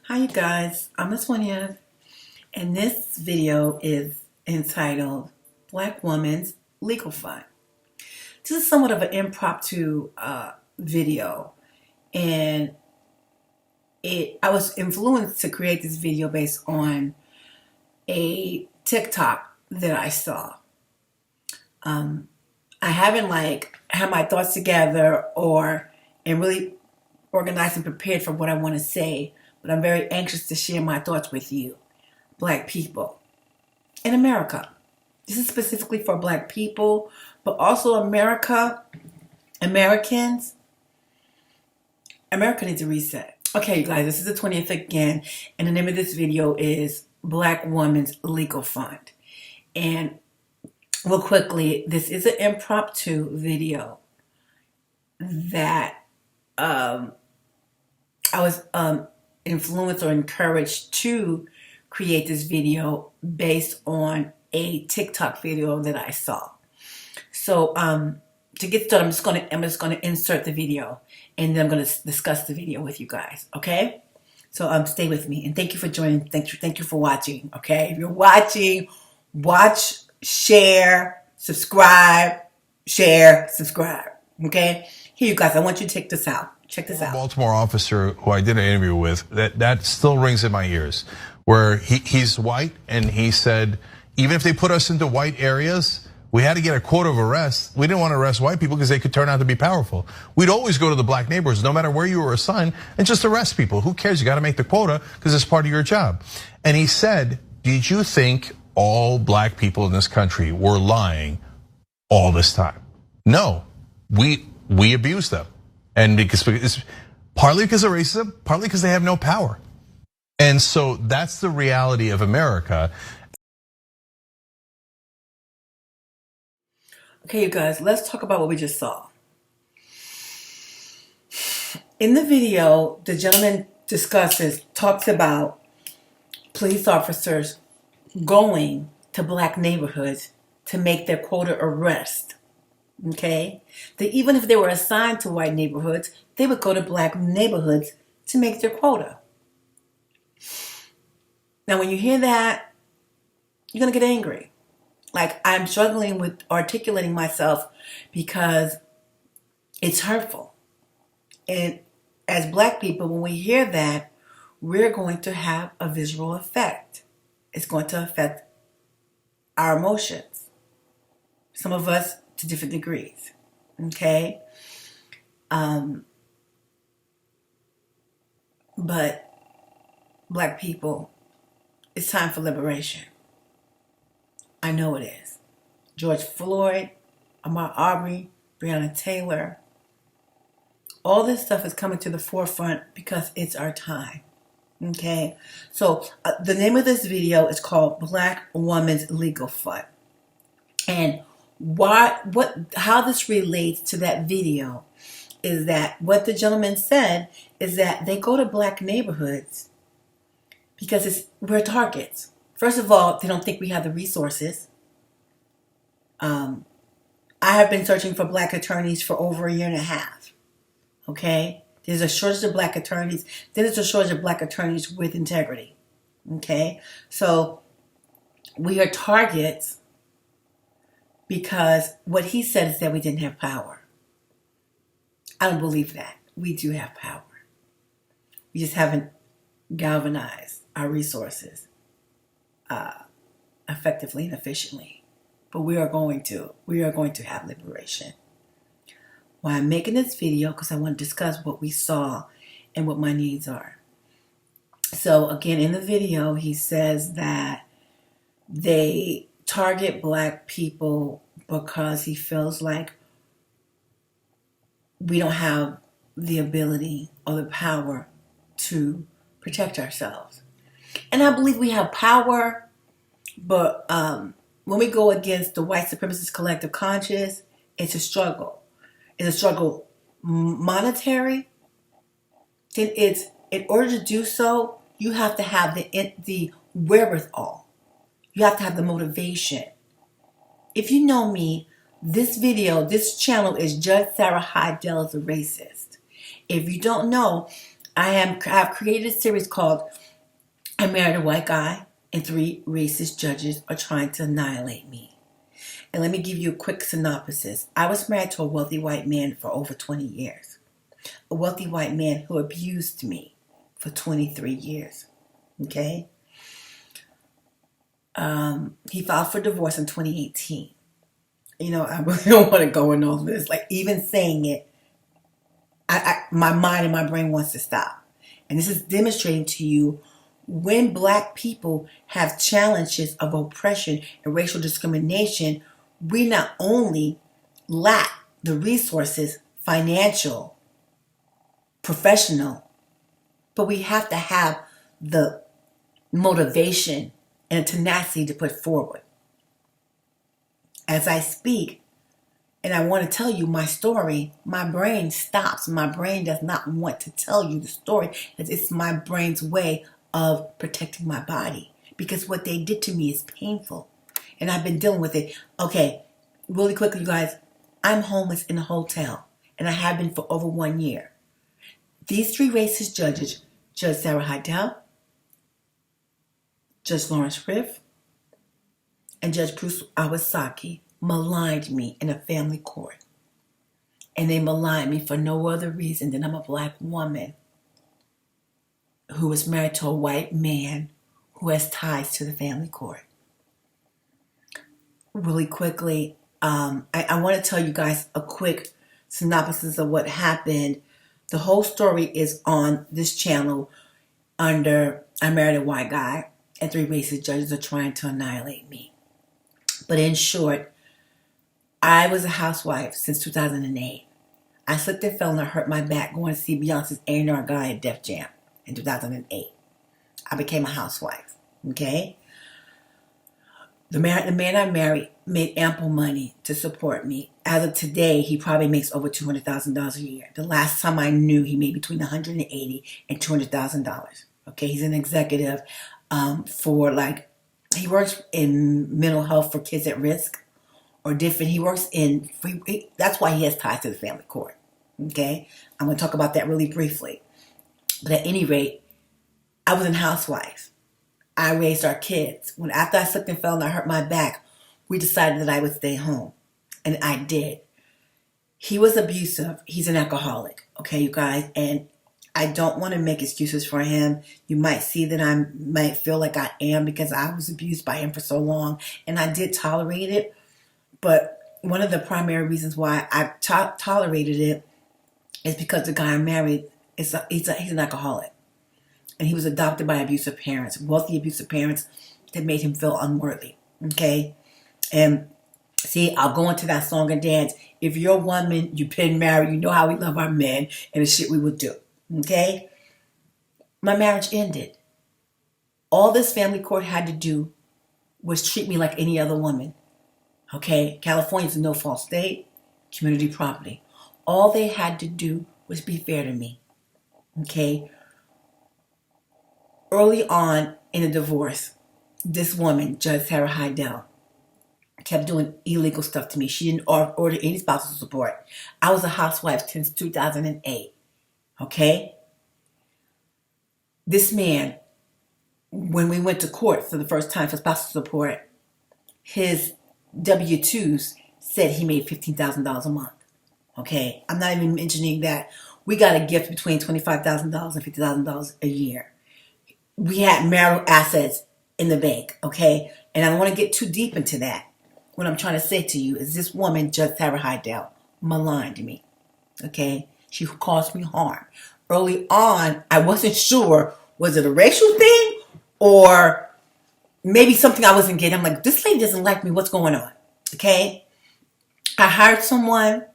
Hi you guys, I'm Latonia, and this video is entitled Black Woman's Legal Fund. This is somewhat of an impromptu video, and I was influenced to create this video based on a TikTok that I saw. I haven't had my thoughts together and really organized and prepared for what I want to say, but I'm very anxious to share my thoughts with you, Black people in America. This is specifically for Black people, but also Americans. America needs a reset. Okay, you guys, this is the 20th again, and the name of this video is Black Woman's Legal Fund. And real quickly, this is an impromptu video that I was influenced or encouraged to create this video based on a TikTok video that I saw. So to get started, I'm just gonna insert the video, and then I'm gonna discuss the video with you guys. Okay? So stay with me, and thank you for joining. Thank you for watching. Okay? If you're watching, watch, share, subscribe, Okay? Here, you guys. I want you to check this out. Check this out. Baltimore officer who I did an interview with, that still rings in my ears, where he's white, and he said, even if they put us into white areas, we had to get a quota of arrests. We didn't want to arrest white people because they could turn out to be powerful. We'd always go to the black neighborhoods, no matter where you were assigned, and just arrest people. Who cares? You got to make the quota because it's part of your job. And he said, did you think all black people in this country were lying all this time? No, we abused them. And it's partly because of racism, partly because they have no power. And so that's the reality of America. Okay, you guys, let's talk about what we just saw. In the video, the gentleman talks about police officers going to black neighborhoods to make their quota arrest. Okay? That even if they were assigned to white neighborhoods, they would go to black neighborhoods to make their quota. Now, when you hear that, you're going to get angry. I'm struggling with articulating myself because it's hurtful. And as Black people, when we hear that, we're going to have a visceral effect. It's going to affect our emotions. Some of us to different degrees. Okay? But Black people, it's time for liberation. I know it is. George Floyd, Ahmaud Arbery, Breonna Taylor. All this stuff is coming to the forefront because it's our time. Okay? So the name of this video is called Black Woman's Legal Fund. And how this relates to that video is that what the gentleman said is that they go to black neighborhoods because we're targets. First of all, they don't think we have the resources. I have been searching for black attorneys for over a year and a half. Okay? There's a shortage of black attorneys. Then there's a shortage of black attorneys with integrity. Okay? So we are targets because what he said is that we didn't have power. I don't believe that. We do have power. We just haven't galvanized our resources effectively and efficiently. But we are going to have liberation. Why I'm making this video, because I want to discuss what we saw and what my needs are. So again, in the video, he says that they target black people because he feels like we don't have the ability or the power to protect ourselves. And I believe we have power, but when we go against the White Supremacist Collective Conscious, it's a struggle. It's a struggle monetary. Then in order to do so, you have to have the wherewithal. You have to have the motivation. If you know me, this channel is Judge Sarah Heidel is a racist. If you don't know, I've created a series called I Married a White Guy and 3 Racist Judges Are Trying to Annihilate Me. And let me give you a quick synopsis. I was married to a wealthy white man for over 20 years. A wealthy white man who abused me for 23 years. Okay? He filed for divorce in 2018. You know, I really don't want to go into all this. Like, even saying it, my mind and my brain wants to stop. And this is demonstrating to you when Black people have challenges of oppression and racial discrimination, we not only lack the resources, financial, professional, but we have to have the motivation and tenacity to put forward. As I speak, and I want to tell you my story, my brain stops. My brain does not want to tell you the story because it's my brain's way of protecting my body. Because what they did to me is painful. And I've been dealing with it. Okay, really quickly, you guys. I'm homeless in a hotel. And I have been for over 1 year. These 3 racist judges, Judge Sarah Heidel, Judge Lawrence Riff, and Judge Bruce Iwasaki, maligned me in a family court. And they maligned me for no other reason than I'm a Black woman who was married to a white man who has ties to the family court. Really quickly, I want to tell you guys a quick synopsis of what happened. The whole story is on this channel under I Married a White Guy and 3 Racist Judges Are Trying to Annihilate Me. But in short, I was a housewife since 2008. I slipped and fell and I hurt my back going to see Beyonce's A&R guy at Def Jam in 2008. I became a housewife, okay? The man I married made ample money to support me. As of today, he probably makes over $200,000 a year. The last time I knew, he made between $180,000 and $200,000. Okay, he's an executive for he works in mental health for kids at risk or different. He works in, that's why he has ties to the family court. Okay, I'm going to talk about that really briefly. But at any rate, I was a housewife. I raised our kids. After I slipped and fell and I hurt my back, we decided that I would stay home. And I did. He was abusive. He's an alcoholic. Okay, you guys. And I don't want to make excuses for him. You might see that I might feel like I am because I was abused by him for so long. And I did tolerate it. But one of the primary reasons why I tolerated it is because the guy I married, he's an alcoholic. And he was adopted by abusive parents, wealthy abusive parents that made him feel unworthy. Okay? And see, I'll go into that song and dance. If you're a woman, you've been married, you know how we love our men and the shit we would do. Okay? My marriage ended. All this family court had to do was treat me like any other woman. Okay? California's a no-fault state, community property. All they had to do was be fair to me. Okay? Early on in the divorce, this woman, Judge Sarah Heidel, kept doing illegal stuff to me. She didn't order any spousal support. I was a housewife since 2008. Okay? This man, when we went to court for the first time for spousal support, his W-2s said he made $15,000 a month. Okay? I'm not even mentioning that we got a gift between $25,000 and $50,000 a year. We had marital assets in the bank, okay? And I don't want to get too deep into that. What I'm trying to say to you is this woman, Judge Sarah Heidel, maligned me, okay? She caused me harm. Early on, I wasn't sure, was it a racial thing or maybe something I wasn't getting? I'm like, this lady doesn't like me. What's going on, okay? I hired someone.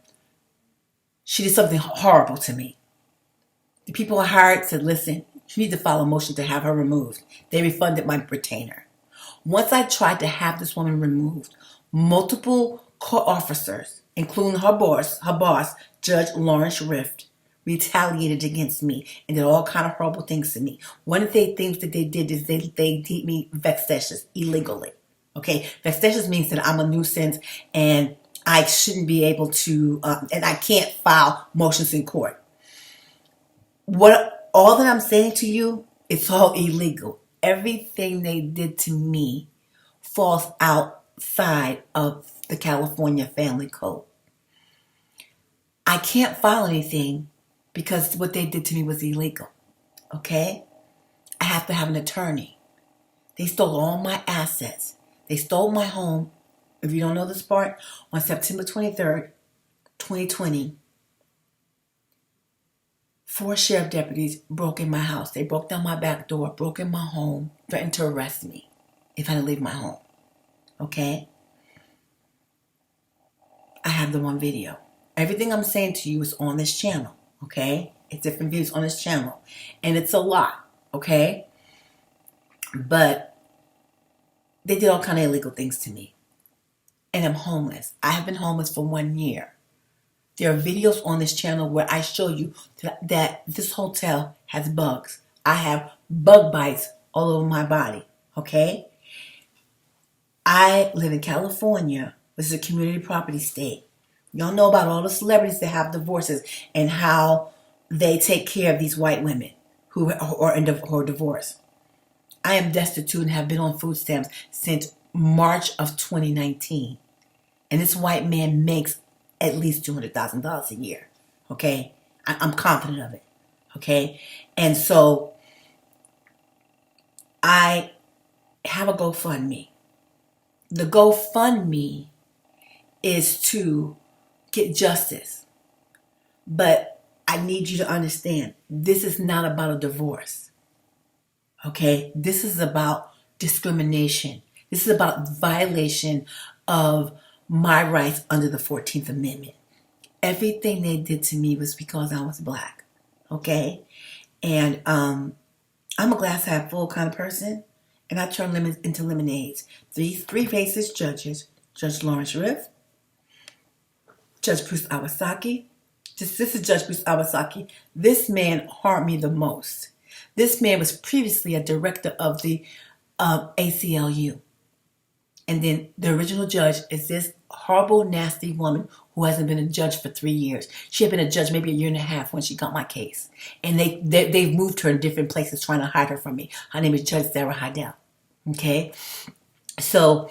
She did something horrible to me. The people I hired said, listen, you need to file a motion to have her removed. They refunded my retainer. Once I tried to have this woman removed, multiple court officers, including her boss, Judge Lawrence Riff, retaliated against me and did all kind of horrible things to me. One of the things that they did is they deemed me vexatious illegally. Okay, vexatious means that I'm a nuisance and I shouldn't be able to, and I can't file motions in court. What All that I'm saying to you, it's all illegal. Everything they did to me falls outside of the California Family Code. I can't file anything because what they did to me was illegal. Okay? I have to have an attorney. They stole all my assets. They stole my home. If you don't know this part, on September 23rd, 2020, 4 sheriff deputies broke in my house. They broke down my back door, broke in my home, threatened to arrest me if I didn't leave my home. Okay? I have them on video. Everything I'm saying to you is on this channel. Okay? It's different views on this channel. And it's a lot. Okay? But they did all kind of illegal things to me. And I'm homeless. I have been homeless for 1 year. There are videos on this channel where I show you that this hotel has bugs. I have bug bites all over my body. Okay? I live in California, which is a community property state. Y'all know about all the celebrities that have divorces and how they take care of these white women who are divorced. I am destitute and have been on food stamps since March of 2019. And this white man makes at least $200,000 a year. Okay? I'm confident of it. Okay? And so I have a GoFundMe. The GoFundMe is to get justice. But I need you to understand, this is not about a divorce. Okay? This is about discrimination. This is about violation of my rights under the 14th Amendment. Everything they did to me was because I was black. Okay? And I'm a glass half full kind of person. And I turn lemons into lemonades. These 3 racist judges, Judge Lawrence Riff, Judge Bruce Iwasaki. This is Judge Bruce Iwasaki. This man harmed me the most. This man was previously a director of the ACLU. And then the original judge is this horrible, nasty woman who hasn't been a judge for 3 years. She had been a judge maybe 1.5 years when she got my case. And they've moved her in different places trying to hide her from me. Her name is Judge Heidel. Okay? So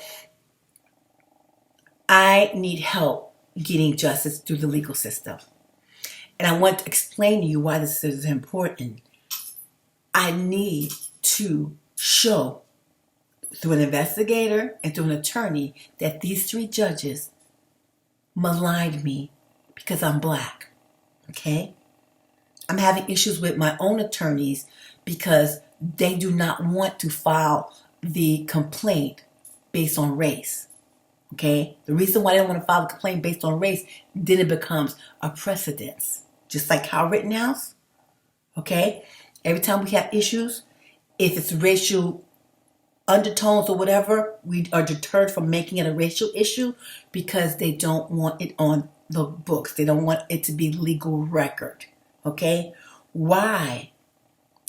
I need help getting justice through the legal system. And I want to explain to you why this is important. I need to show through an investigator and through an attorney that these 3 judges maligned me because I'm black. Okay? I'm having issues with my own attorneys because they do not want to file the complaint based on race. Okay? The reason why they don't want to file a complaint based on race, then it becomes a precedence. Just like Kyle Rittenhouse. Okay? Every time we have issues, if it's racial undertones or whatever, we are deterred from making it a racial issue because they don't want it on the books. They don't want it to be legal record. Okay? Why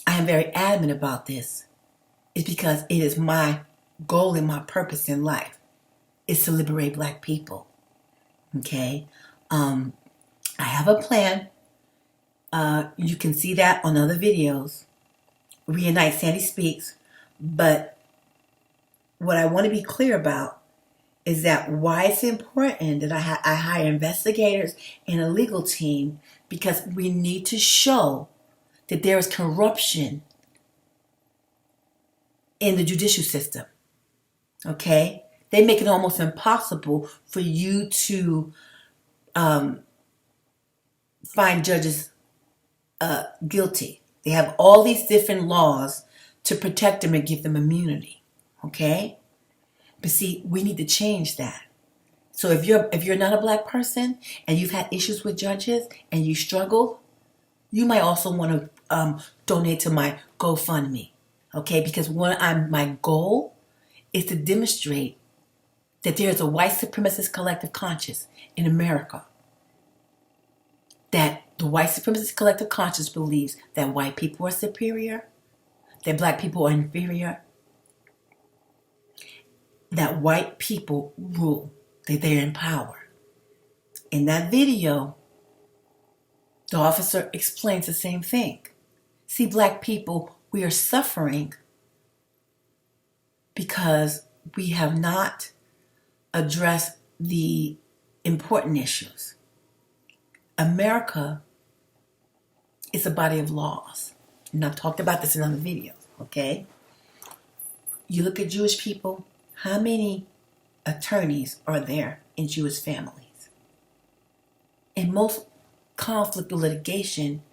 I am very adamant about this is because it is my goal and my purpose in life is to liberate black people. Okay? I have a plan. You can see that on other videos. Reunite Sandy Speaks. But what I want to be clear about is that why it's important that I hire investigators and a legal team, because we need to show that there is corruption in the judicial system. Okay? They make it almost impossible for you to find judges guilty. They have all these different laws to protect them and give them immunity. Okay? But see, we need to change that. So if you're not a black person and you've had issues with judges and you struggle, you might also want to donate to my GoFundMe. Okay? Because my goal is to demonstrate that there is a white supremacist collective conscious in America. That the white supremacist collective conscious believes that white people are superior, that black people are inferior, that white people rule, that they're in power. In that video, the officer explains the same thing. See, black people, we are suffering because we have not addressed the important issues. America is a body of laws. And I've talked about this in other videos, okay? You look at Jewish people, how many attorneys are there in Jewish families? In most conflict or litigation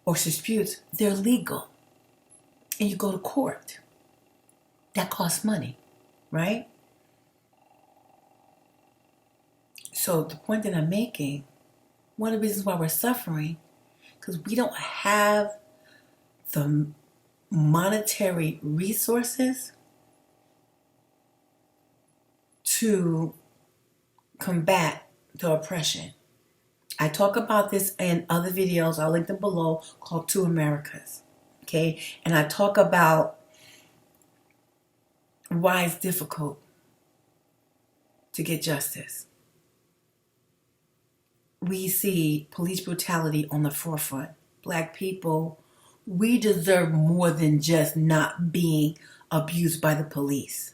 or disputes, they're legal. And you go to court. That costs money, right? So the point that I'm making, one of the reasons why we're suffering, because we don't have the monetary resources to combat the oppression. I talk about this in other videos, I'll link them below, called Two Americas, okay? And I talk about why it's difficult to get justice. We see police brutality on the forefront. Black people, we deserve more than just not being abused by the police.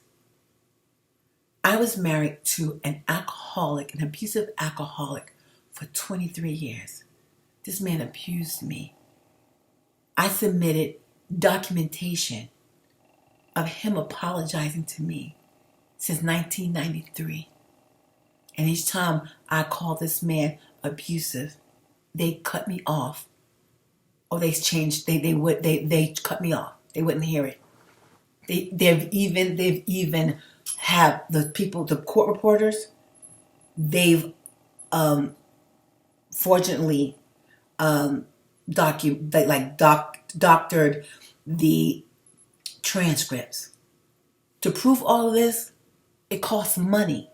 I was married to an alcoholic, an abusive alcoholic, for 23 years. This man abused me. I submitted documentation of him apologizing to me since 1993. And each time I called this man abusive, they cut me off. Or they changed, they cut me off. They wouldn't hear it. They've even have the people, the court reporters, they've fortunately doctored the transcripts. To prove all of this, it costs money.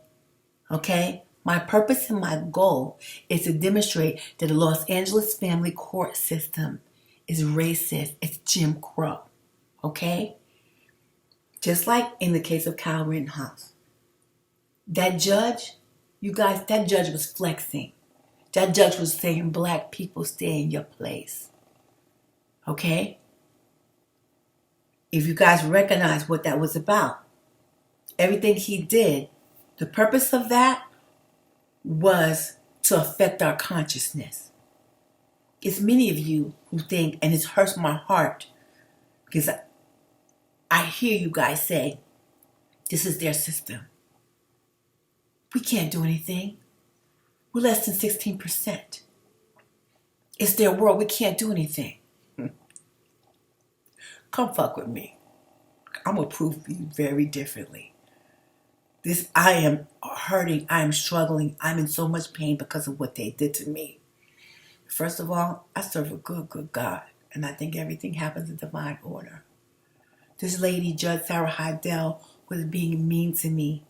Okay? My purpose and my goal is to demonstrate that the Los Angeles family court system is racist. It's Jim Crow. Okay? Just like in the case of Kyle Rittenhouse. That judge, you guys, that judge was flexing. That judge was saying, black people, stay in your place. Okay? If you guys recognize what that was about, everything he did, the purpose of that was to affect our consciousness. It's many of you who think, and it hurts my heart, because I hear you guys say, this is their system. We can't do anything. We're less than 16%. It's their world. We can't do anything. Come fuck with me. I'm going to prove you very differently. I am hurting. I am struggling. I'm in so much pain because of what they did to me. First of all, I serve a good God. And I think everything happens in divine order. This lady, Judge Sarah Heidel, was being mean to me.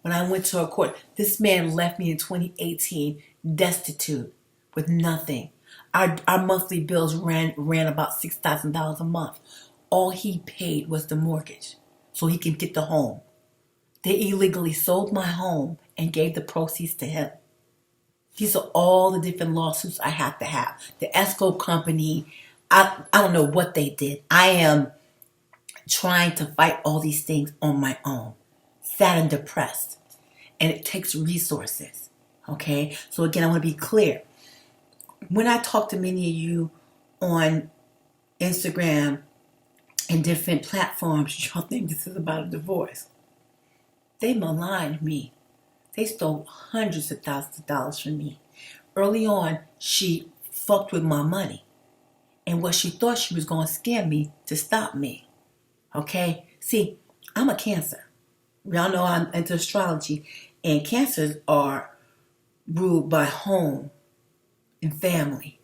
When I went to her court, this man left me in 2018 destitute with nothing. Our monthly bills ran about $6,000 a month. All he paid was the mortgage so he could get the home. They illegally sold my home and gave the proceeds to him. These are all the different lawsuits I have to have. The escrow company, I don't know what they did. I am trying to fight all these things on my own. Sad and depressed. And it takes resources. Okay? So again, I want to be clear. When I talk to many of you on Instagram and different platforms, y'all think this is about a divorce. They maligned me. They stole hundreds of thousands of dollars from me. Early on, she fucked with my money. And what she thought she was going to scam me to stop me. Okay? See, I'm a Cancer. Y'all know I'm into astrology. And Cancers are ruled by home and family.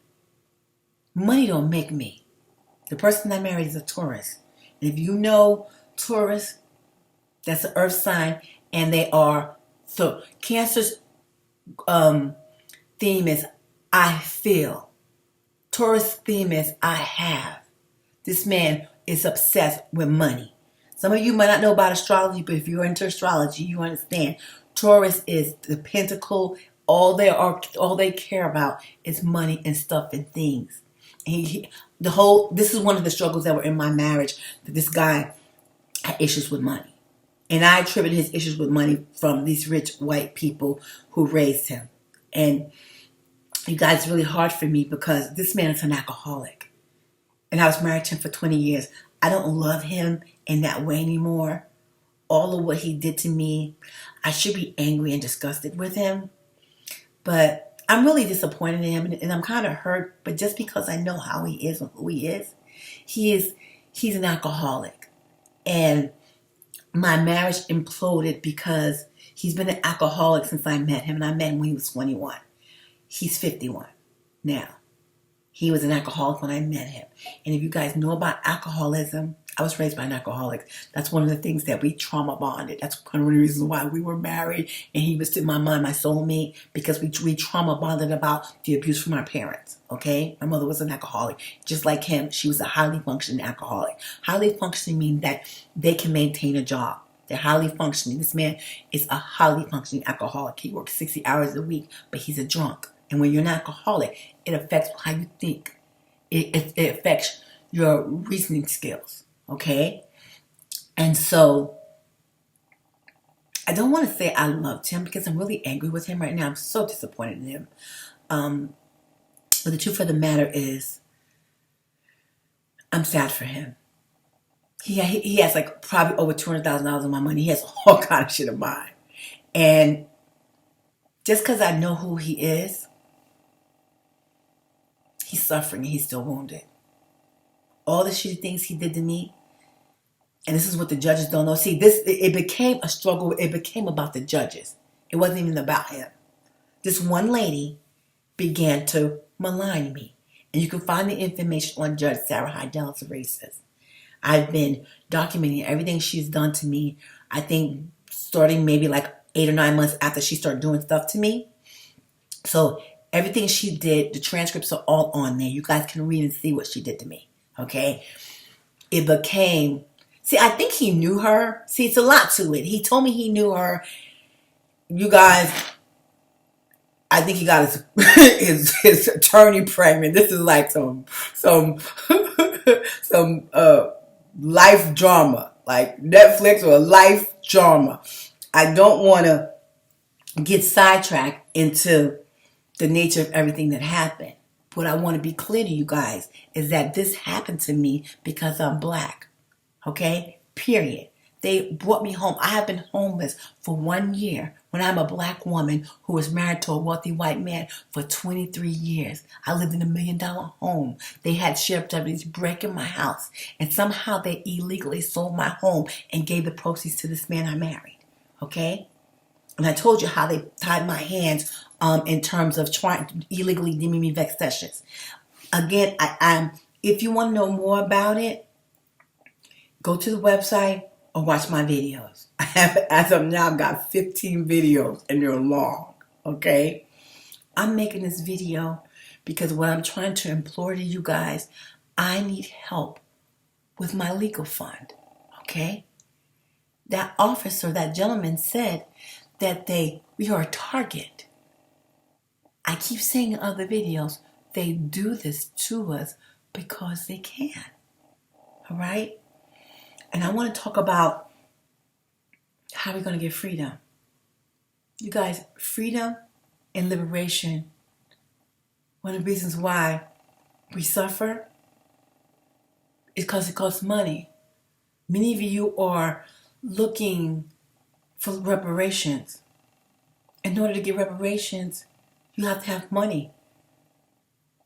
Money don't make me. The person I married is a Taurus. And if you know Taurus, that's an earth sign, and they are, so Cancer's theme is I feel. Taurus theme is I have. This man is obsessed with money. Some of you might not know about astrology, but if you're into astrology, you understand. Taurus is the pentacle. All they care about is money and stuff and things. This is one of the struggles that were in my marriage, that this guy had issues with money. And I attribute his issues with money from these rich white people who raised him. And you guys, it's really hard for me because this man is an alcoholic. And I was married to him for 20 years. I don't love him in that way anymore. All of what he did to me, I should be angry and disgusted with him. But I'm really disappointed in him, and I'm kind of hurt. But just because I know how he is and who he is, he's an alcoholic. And my marriage imploded because he's been an alcoholic since I met him. And I met him when he was 21. He's 51 now. He was an alcoholic when I met him. And if you guys know about alcoholism, I was raised by an alcoholic. That's one of the things that we trauma bonded. That's one of the reasons why we were married. And he was, in my mind, my soulmate, because we trauma bonded about the abuse from our parents. Okay? My mother was an alcoholic. Just like him, she was a highly functioning alcoholic. Highly functioning means that they can maintain a job. They're highly functioning. This man is a highly functioning alcoholic. He works 60 hours a week, but he's a drunk. And when you're an alcoholic, it affects how you think. It affects your reasoning skills. Okay? And so, I don't want to say I loved him because I'm really angry with him right now. I'm so disappointed in him. But the truth of the matter is, I'm sad for him. He has like probably over $200,000 of my money. He has all kind of shit of mine. And just because I know who he is, he's suffering and he's still wounded. All the shitty things he did to me, and this is what the judges don't know. See, it became a struggle. It became about the judges. It wasn't even about him. This one lady began to malign me. And you can find the information on Judge Sarah Heidel's racist. I've been documenting everything she's done to me. I think starting maybe like 8 or 9 months after she started doing stuff to me. So everything she did, the transcripts are all on there. You guys can read and see what she did to me. Okay? It became... See, I think he knew her. See, it's a lot to it. He told me he knew her. You guys, I think he got his attorney pregnant. This is like some life drama, like Netflix or life drama. I don't want to get sidetracked into the nature of everything that happened. What I want to be clear to you guys is that this happened to me because I'm black. Okay? Period. They brought me home. I have been homeless for 1 year when I'm a black woman who was married to a wealthy white man for 23 years. I lived in $1 million home. They had sheriff deputies break in my house, and somehow they illegally sold my home and gave the proceeds to this man I married. Okay? And I told you how they tied my hands in terms of trying to illegally deeming me vexatious. Again, if you want to know more about it, go to the website or watch my videos. I have, as of now, I've got 15 videos and they're long, okay? I'm making this video because what I'm trying to implore to you guys, I need help with my legal fund, okay? That officer, that gentleman said that we are a target. I keep saying in other videos, they do this to us because they can, all right? And I want to talk about how we're going to get freedom. You guys, freedom and liberation, one of the reasons why we suffer is because it costs money. Many of you are looking for reparations. In order to get reparations, you have to have money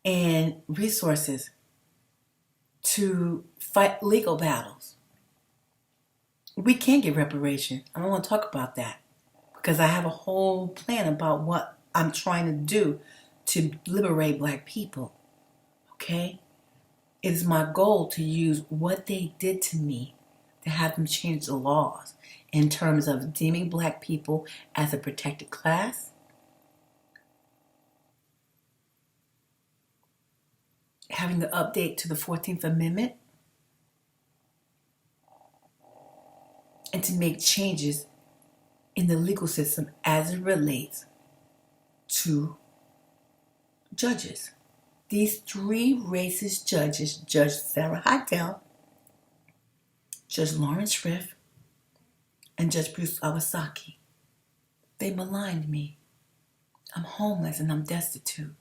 and resources to fight legal battles. We can get reparations. I don't want to talk about that because I have a whole plan about what I'm trying to do to liberate black people. Okay? It is my goal to use what they did to me to have them change the laws in terms of deeming black people as a protected class, having the update to the 14th Amendment, and to make changes in the legal system as it relates to judges. these three racist judges, Judge Sarah Heidel, Judge Lawrence Riff, and Judge Bruce Iwasaki, they maligned me. I'm homeless and I'm destitute.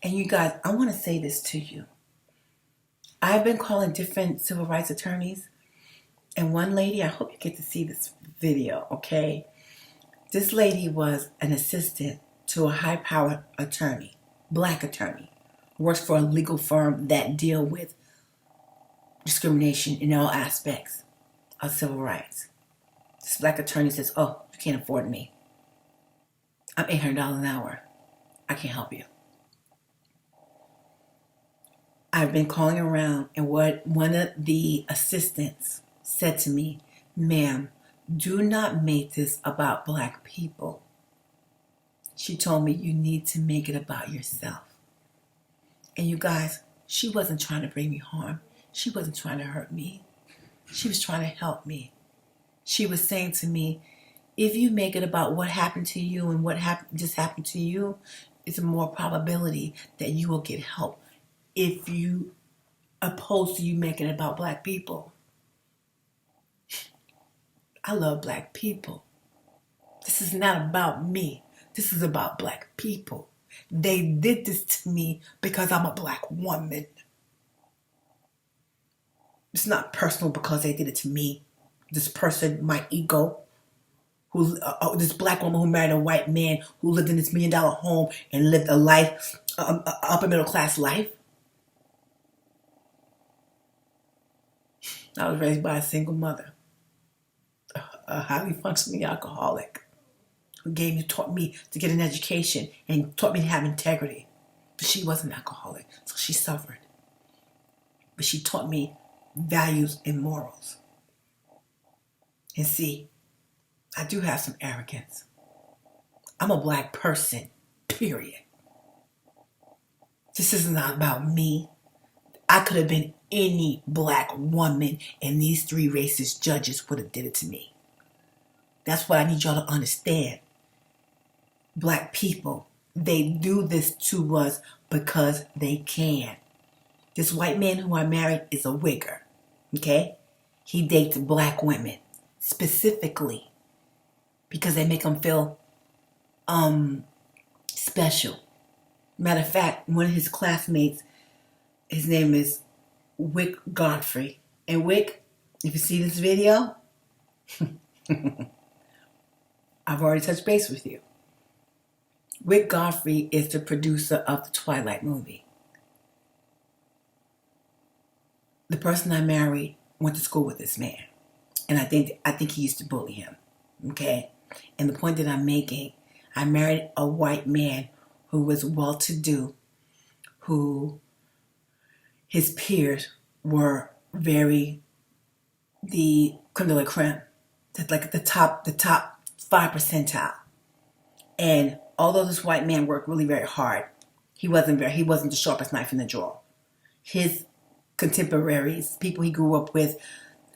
And you guys, I want to say this to you. I've been calling different civil rights attorneys, and one lady, I hope you get to see this video, okay? This lady was an assistant to a high-powered attorney, black attorney, works for a legal firm that deal with discrimination in all aspects of civil rights. This black attorney says, oh, you can't afford me. I'm $800 an hour. I can't help you. I've been calling around, and what one of the assistants said to me, ma'am, do not make this about black people. She told me you need to make it about yourself. And you guys, she wasn't trying to bring me harm. She wasn't trying to hurt me. She was trying to help me. She was saying to me, if you make it about what happened to you and what just happened to you, it's a more probability that you will get help if you opposed to you making it about black people. I love black people. This is not about me. This is about black people. They did this to me because I'm a black woman. It's not personal because they did it to me. This person, my ego, this black woman who married a white man who lived in this $1 million home and lived a life, upper middle class life. I was raised by a single mother, a highly functioning alcoholic, who taught me to get an education and taught me to have integrity. But she was an alcoholic, so she suffered. But she taught me values and morals. And see, I do have some arrogance. I'm a black person, period. This is not about me. I could have been any black woman, and these three racist judges would have did it to me. That's what I need y'all to understand. Black people, they do this to us because they can. This white man who I married is a wigger, okay? He dates black women, specifically because they make him feel special. Matter of fact, one of his classmates, his name is Wick Godfrey. And Wick, if you see this video, I've already touched base with you. Wick Godfrey is the producer of the Twilight movie. The person I married went to school with this man. And I think he used to bully him. Okay? And the point that I'm making, I married a white man who was well-to-do, who his peers were the creme de la creme, like the top 5 percentile. And although this white man worked really very hard, he wasn't the sharpest knife in the drawer. His contemporaries, people he grew up with,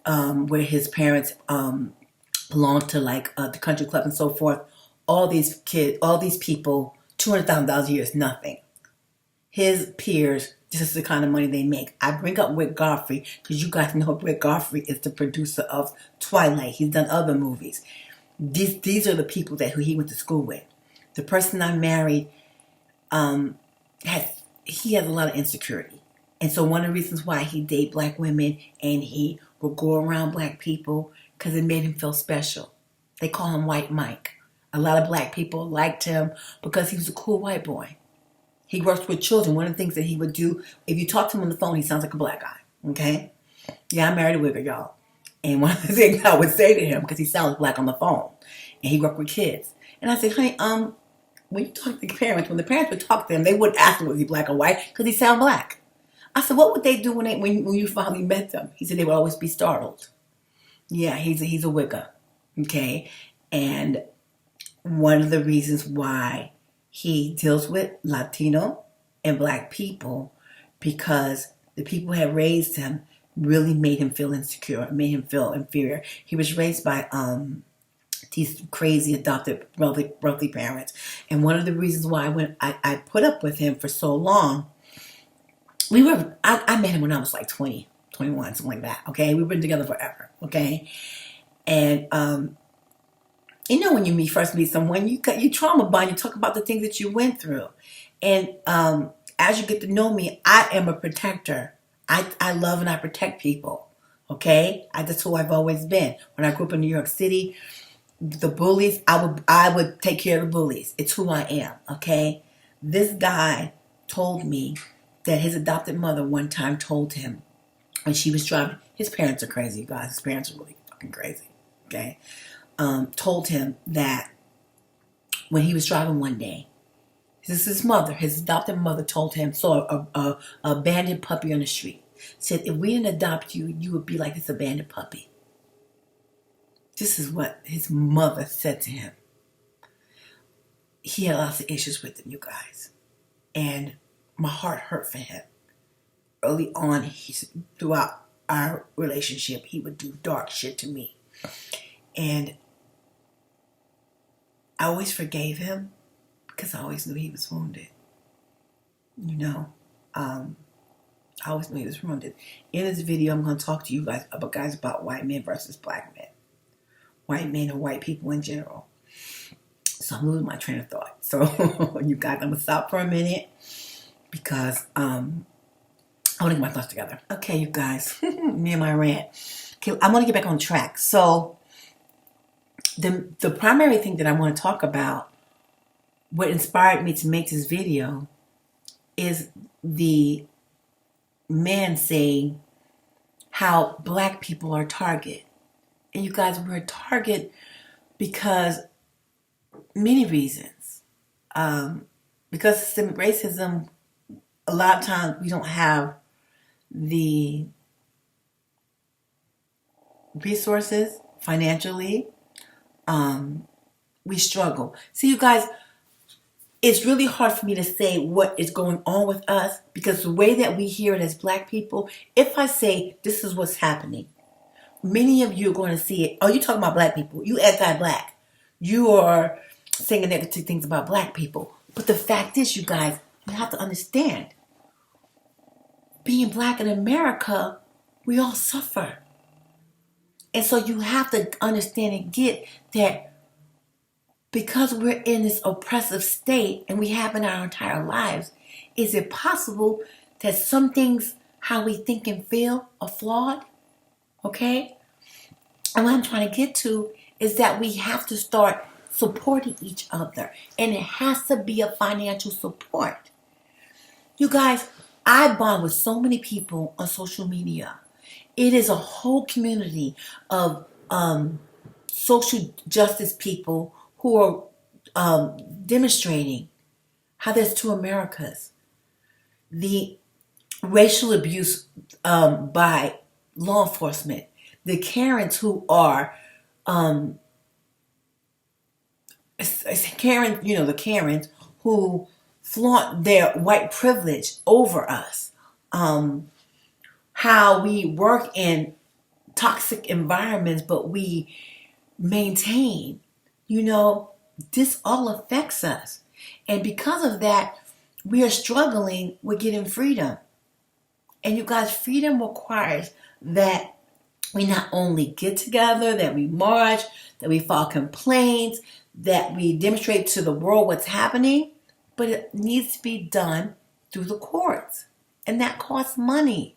where his parents belonged to like the country club and so forth, all these people, $200,000 a year is nothing. His peers, this is the kind of money they make. I bring up Wick Godfrey because you guys know Wick Godfrey is the producer of Twilight. He's done other movies. These are the people who he went to school with. The person I married, he has a lot of insecurity. And so one of the reasons why he dated black women and he would go around black people, because it made him feel special. They call him White Mike. A lot of black people liked him because he was a cool white boy. He works with children. One of the things that he would do, if you talk to him on the phone, he sounds like a black guy. Okay? Yeah, I married a wigger, y'all. And one of the things I would say to him, because he sounds black on the phone, and he worked with kids. And I said, honey, when you talk to parents, when the parents would talk to him, they wouldn't ask him was he black or white, because he sound black. I said, what would they do when you finally met them? He said they would always be startled. Yeah, he's a wigger. Okay? And one of the reasons why he deals with Latino and black people, because the people who had raised him really made him feel insecure, made him feel inferior. He was raised by these crazy adopted wealthy parents. And one of the reasons why I put up with him for so long, I met him when I was like 20, 21, something like that. Okay, we've been together forever. Okay, and you know, when you first meet someone, you trauma bond. You talk about the things that you went through, and as you get to know me, I am a protector. I love and I protect people. Okay, that's who I've always been. When I grew up in New York City, the bullies, I would take care of the bullies. It's who I am. Okay, this guy told me that his adopted mother one time told him when she was driving. His parents are crazy, you guys. His parents are really fucking crazy. Okay, told him that when he was driving one day, this is his mother, his adopted mother told him, saw a abandoned puppy on the street. Said, if we didn't adopt you, you would be like this abandoned puppy. This is what his mother said to him. He had lots of issues with him, you guys. And my heart hurt for him. Early on, throughout our relationship, he would do dark shit to me. And I always forgave him because I always knew he was wounded. You know, I always knew he was wounded. In this video, I'm going to talk to you guys about white men versus black men. White men and white people in general. So I'm losing my train of thought. So you guys, I'm going to stop for a minute because I want to get my thoughts together. Okay, you guys, me and my rant. Okay, I want to get back on track. So the primary thing that I want to talk about, what inspired me to make this video, is the man saying how black people are target. And you guys, we're a target because many reasons. Because systemic racism, a lot of times we don't have the resources financially. We struggle. See, you guys, it's really hard for me to say what is going on with us because the way that we hear it as black people, if I say this is what's happening, many of you are going to see it. Oh, you're talking about black people. You anti-black. You are saying negative things about black people. But the fact is, you guys, you have to understand, being black in America, we all suffer. And so you have to understand and get that because we're in this oppressive state and we have in our entire lives, is it possible that some things, how we think and feel, are flawed? Okay? And what I'm trying to get to is that we have to start supporting each other. And it has to be a financial support. You guys, I bond with so many people on social media. It is a whole community of social justice people who are demonstrating how there's two Americas. The racial abuse by law enforcement, the Karens who are the Karens who flaunt their white privilege over us. How we work in toxic environments, but we maintain. You know, this all affects us. And because of that, we are struggling with getting freedom. And you guys, freedom requires that we not only get together, that we march, that we file complaints, that we demonstrate to the world what's happening, but it needs to be done through the courts. And that costs money.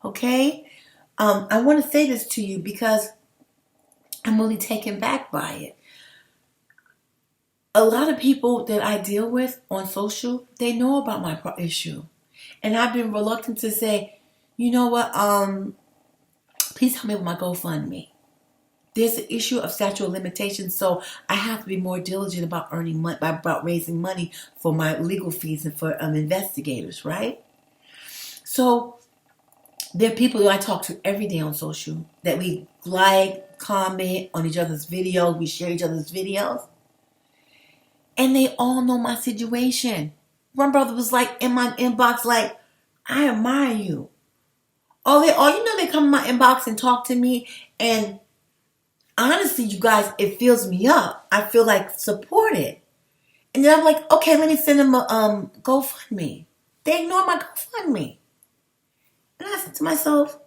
Okay? I want to say this to you because I'm really taken back by it. A lot of people that I deal with on social, they know about my issue. And I've been reluctant to say, you know what, please help me with my GoFundMe. There's an issue of statute of limitations, so I have to be more diligent about earning money, about raising money for my legal fees and for investigators, right? So there are people who I talk to every day on social that we like, comment on each other's videos, we share each other's videos. And they all know my situation. One brother was like in my inbox, like, I admire you. They come in my inbox and talk to me, and honestly, you guys, it fills me up. I feel like supported. And then I'm like, okay, let me send them a GoFundMe. They ignore my GoFundMe. And I said to myself,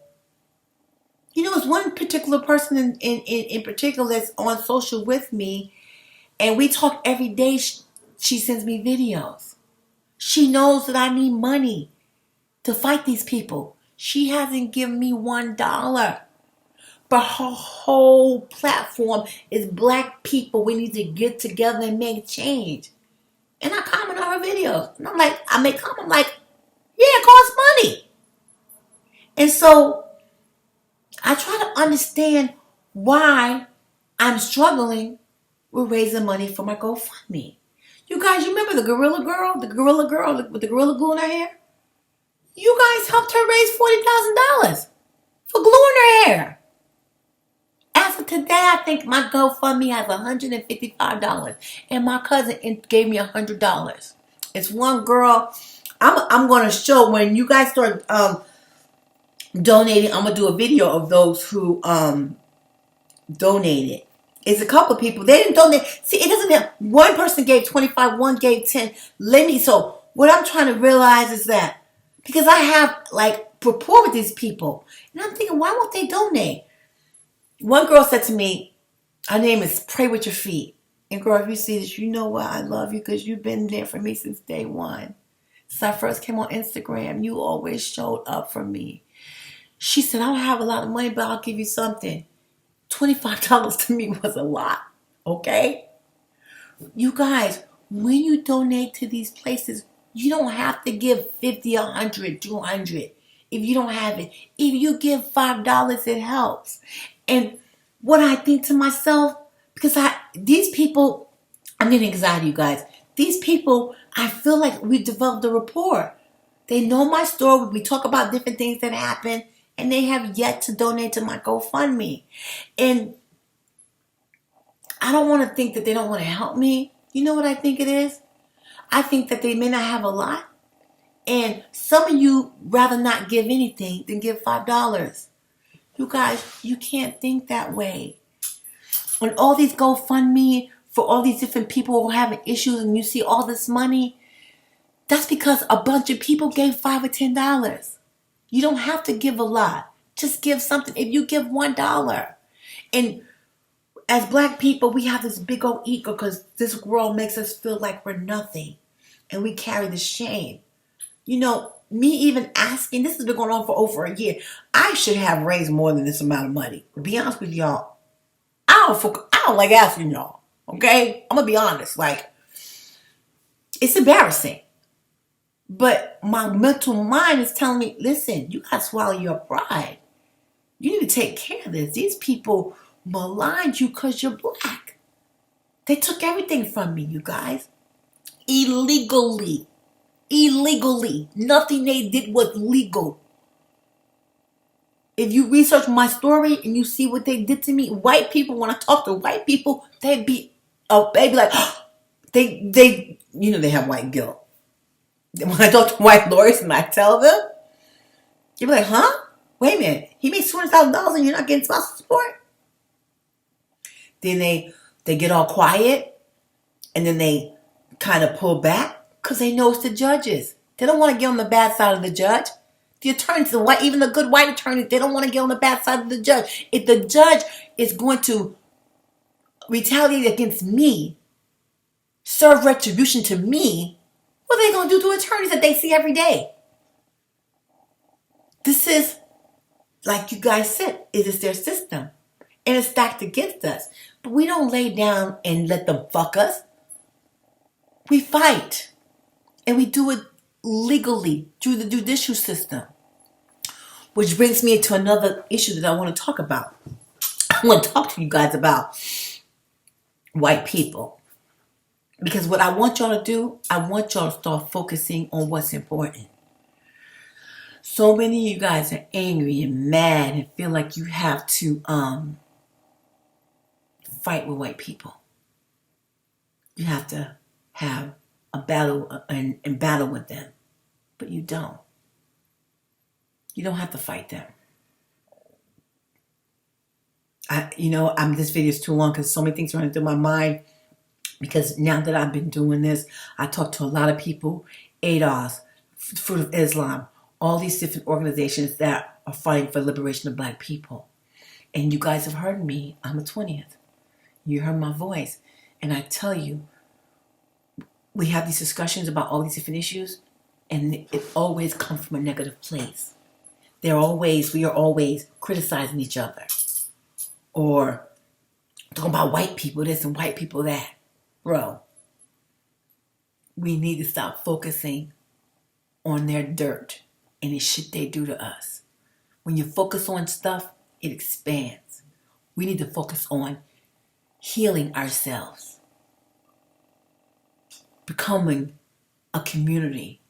it's one particular person in particular that's on social with me, and we talk every day. She sends me videos. She knows that I need money to fight these people. She hasn't given me $1. But her whole platform is black people. We need to get together and make change. And I comment on her videos. And I make comment like, yeah, it costs money. And so I try to understand why I'm struggling with raising money for my GoFundMe. You guys, you remember the gorilla girl with the gorilla glue in her hair? You guys helped her raise $40,000 for glue in her hair. As of today, I think my GoFundMe has $155, and my cousin gave me $100. It's one girl. I'm going to show when you guys start donating. I'm going to do a video of those who donated. It's a couple of people. They didn't donate. See, it doesn't have. One person gave 25, one gave 10. So what I'm trying to realize is that because I have rapport with these people, and I'm thinking, why won't they donate? One girl said to me, her name is Pray With Your Feet. And girl, if you see this, you know why I love you, because you've been there for me since day one. Since I first came on Instagram, you always showed up for me. She said, I don't have a lot of money, but I'll give you something. $25 to me was a lot, okay? You guys, when you donate to these places, you don't have to give 50, 100, 200 if you don't have it. If you give $5, it helps. And what I think to myself, because these people, I'm getting anxiety, you guys. These people, I feel like we developed a rapport. They know my story. We talk about different things that happen, and they have yet to donate to my GoFundMe. And I don't want to think that they don't want to help me. You know what I think it is? I think that they may not have a lot. And some of you rather not give anything than give $5. You guys, you can't think that way. When all these GoFundMe for all these different people who are having issues and you see all this money, that's because a bunch of people gave $5 or $10. You don't have to give a lot. Just give something. If you give $1. And as black people, we have this big old ego because this world makes us feel like we're nothing. And we carry the shame. Me even asking, this has been going on for over a year. I should have raised more than this amount of money. To be honest with y'all, I don't like asking y'all. Okay? I'm going to be honest. It's embarrassing. But my mental mind is telling me, listen, you got to swallow your pride. You need to take care of this. These people maligned you because you're black. They took everything from me, you guys. Illegally. Nothing they did was legal. If you research my story and you see what they did to me, white people, when I talk to white people, they'd be like, they have white guilt. When I talk to white lawyers and I tell them, you'd be like, huh? Wait a minute. He makes $200,000 and you're not getting spousal support? Then they get all quiet and then they kind of pull back because they know it's the judges. They don't want to get on the bad side of the judge. The attorneys, even the good white attorneys, they don't want to get on the bad side of the judge. If the judge is going to retaliate against me, serve retribution to me, what are they going to do to attorneys that they see every day? This is, like you guys said, it is their system. And it's stacked against us. But we don't lay down and let them fuck us. We fight. And we do it legally through the judicial system. Which brings me to another issue that I want to talk about. I want to talk to you guys about white people. Because what I want y'all to do, I want y'all to start focusing on what's important. So many of you guys are angry and mad and feel like you have to fight with white people. You have to have a battle and battle with them. But you don't. You don't have to fight them. This video is too long because so many things running through my mind. Because now that I've been doing this, I talk to a lot of people, ADOS, Fruit of Islam, all these different organizations that are fighting for the liberation of black people. And you guys have heard me. I'm a 20th. You heard my voice. And I tell you, we have these discussions about all these different issues, and it always comes from a negative place. We are always criticizing each other. Or talking about white people this and white people that. Bro, we need to stop focusing on their dirt and the shit they do to us. When you focus on stuff, it expands. We need to focus on healing ourselves, becoming a community,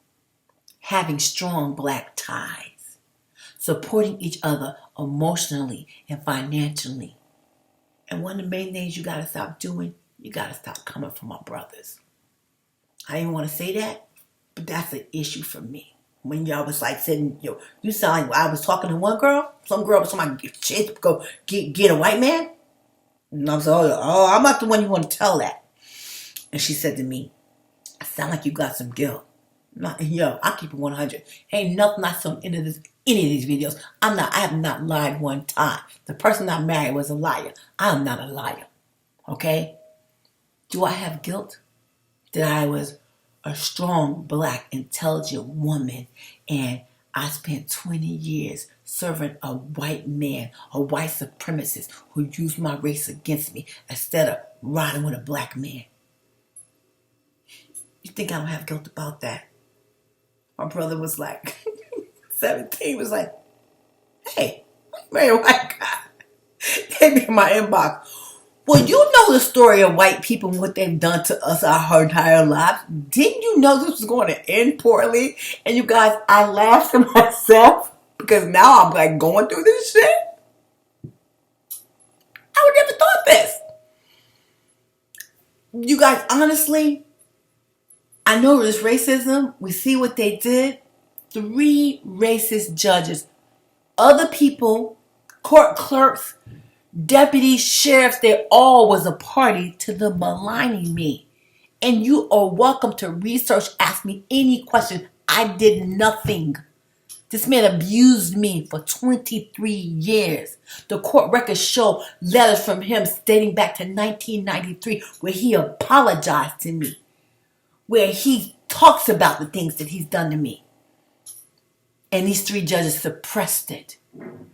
having strong black ties, supporting each other emotionally and financially. And one of the main things you gotta stop doing, you gotta stop coming for my brothers. I didn't want to say that, but that's an issue for me. When y'all was like saying, you sound like I was talking to one girl. Some girl was somebody go get a white man. And I was like, I'm not the one you want to tell that. And she said to me, I sound like you got some guilt. I keep it 100. Ain't nothing I saw in any of these videos. I have not lied one time. The person I married was a liar. I am not a liar. Okay? Do I have guilt? That I was a strong, black, intelligent woman, and I spent 20 years serving a white man, a white supremacist who used my race against me instead of riding with a black man. You think I don't have guilt about that? My brother was like 17, was like, hey, marry a white guy. Hit me in my inbox. Well, you know the story of white people and what they've done to us our entire lives. Didn't you know this was going to end poorly? And you guys, I laughed to myself because now I'm like going through this shit. I would never thought this. You guys, honestly, I know there's racism. We see what they did. 3 racist judges, other people, court clerks, deputies, sheriffs, they all was a party to the maligning me. And you are welcome to research, ask me any question. I did nothing. This man abused me for 23 years. The court records show letters from him dating back to 1993 where he apologized to me, where he talks about the things that he's done to me. And these 3 judges suppressed it.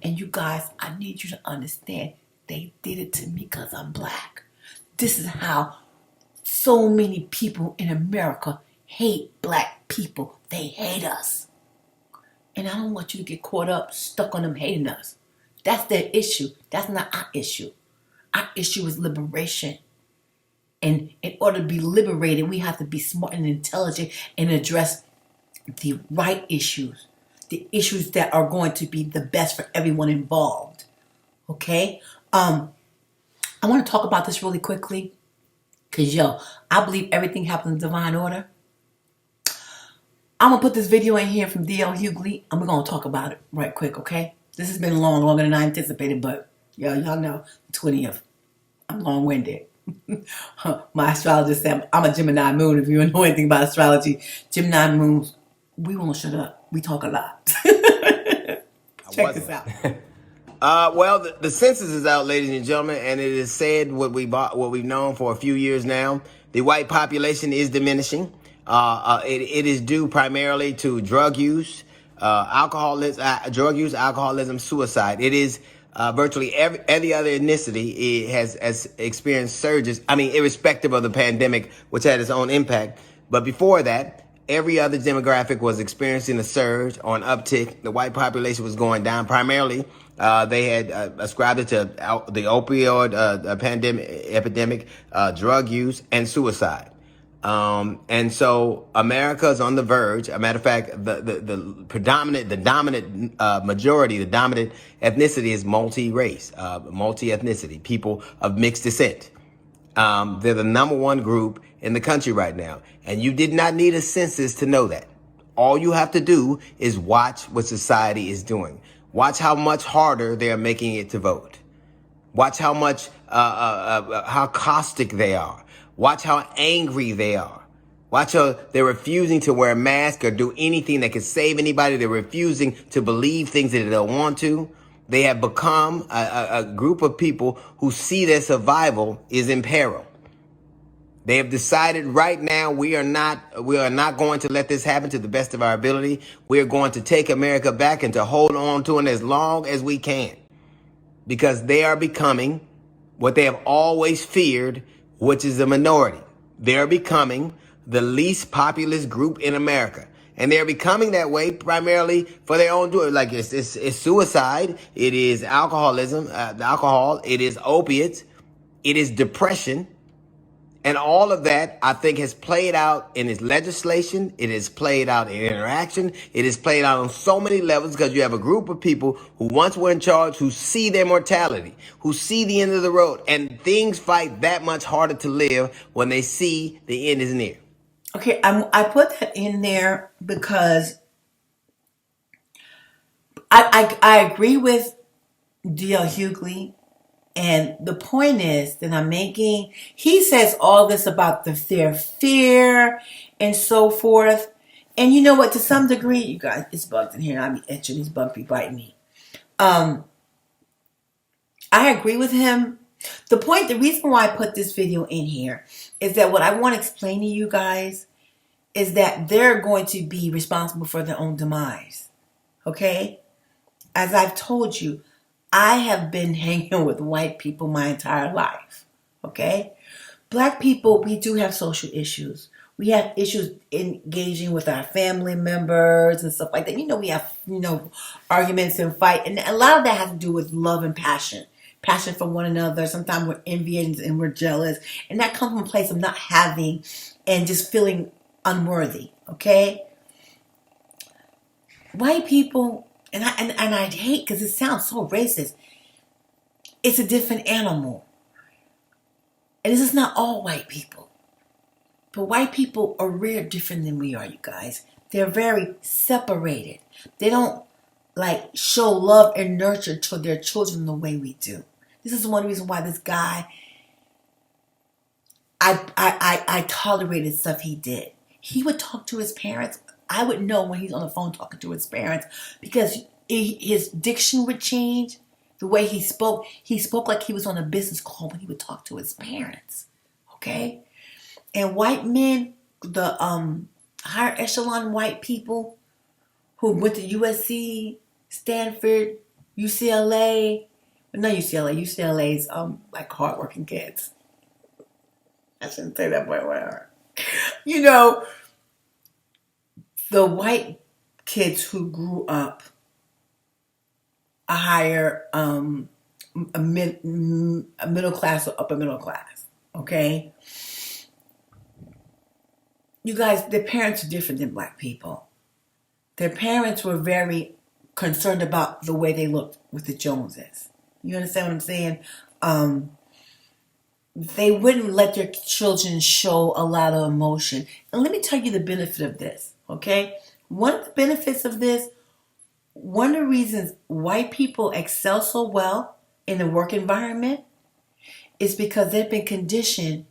And you guys, I need you to understand, they did it to me because I'm black. This is how so many people in America hate black people. They hate us. And I don't want you to get caught up, stuck on them hating us. That's their issue. That's not our issue. Our issue is liberation. And in order to be liberated, we have to be smart and intelligent and address the right issues. The issues that are going to be the best for everyone involved. Okay? I want to talk about this really quickly. Because, I believe everything happens in divine order. I'm going to put this video in here from D.L. Hughley. I'm going to talk about it right quick, okay? This has been longer than I anticipated, but y'all know, 20th. I'm long-winded. My astrologist said I'm a Gemini moon. If you know anything about astrology, Gemini moons, we won't shut up. We talk a lot. Check this out. Well, the census is out, ladies and gentlemen, and it is said what we've known for a few years now. The white population is diminishing. It is due primarily to drug use, alcoholism, suicide. It is virtually every other ethnicity has experienced surges. I mean, irrespective of the pandemic, which had its own impact. But before that, every other demographic was experiencing a surge or an uptick. The white population was going down. Primarily, they had ascribed it to the opioid epidemic, drug use, and suicide. And so America's on the verge. A matter of fact, the dominant majority, the dominant ethnicity is multi-race, multi-ethnicity, people of mixed descent. They're the number 1 group in the country right now. And you did not need a census to know that. All you have to do is watch what society is doing. Watch how much harder they're making it to vote. Watch how much, how caustic they are. Watch how angry they are. Watch how they're refusing to wear a mask or do anything that can save anybody. They're refusing to believe things that they don't want to. They have become a group of people who see their survival is in peril. They have decided right now we are not going to let this happen to the best of our ability. We are going to take America back and to hold on to it as long as we can, because they are becoming what they have always feared, which is the minority. They're becoming the least populous group in America. And they're becoming that way primarily for their own doing. Like it's suicide, it is alcoholism, alcohol, it is opiates, it is depression. And all of that, I think, has played out in its legislation. It has played out in interaction. It has played out on so many levels, because you have a group of people who once were in charge, who see their mortality, who see the end of the road. And things fight that much harder to live when they see the end is near. Okay, I put that in there because I agree with D.L. Hughley. And the point is that I'm making, he says all this about their fear and so forth. And you know what, to some degree, you guys, it's bugs in here and I'll be itching, these bugs be biting me. I agree with him. The reason why I put this video in here is that what I want to explain to you guys is that they're going to be responsible for their own demise. Okay? As I've told you, I have been hanging with white people my entire life, okay? Black people, we do have social issues. We have issues engaging with our family members and stuff like that. You know, we have, arguments and fight. And a lot of that has to do with love and passion. Passion for one another. Sometimes we're envious and we're jealous. And that comes from a place of not having and just feeling unworthy, okay? White people... And I hate, because it sounds so racist. It's a different animal. And this is not all white people. But white people are real different than we are, you guys. They're very separated. They don't show love and nurture to their children the way we do. This is one reason why this guy, I tolerated stuff he did. He would talk to his parents. I would know when he's on the phone talking to his parents, because his diction would change. The way he spoke like he was on a business call when he would talk to his parents. Okay? And white men, the higher echelon white people who went to USC, Stanford, UCLA, not UCLA, UCLA's hardworking kids. I shouldn't say that, but whatever. The white kids who grew up a higher, a middle class or upper middle class, okay? You guys, their parents are different than black people. Their parents were very concerned about the way they looked with the Joneses. You understand what I'm saying? They wouldn't let their children show a lot of emotion. And let me tell you the benefit of this. Okay, one of the benefits of this, one of the reasons white people excel so well in the work environment is because they've been conditioned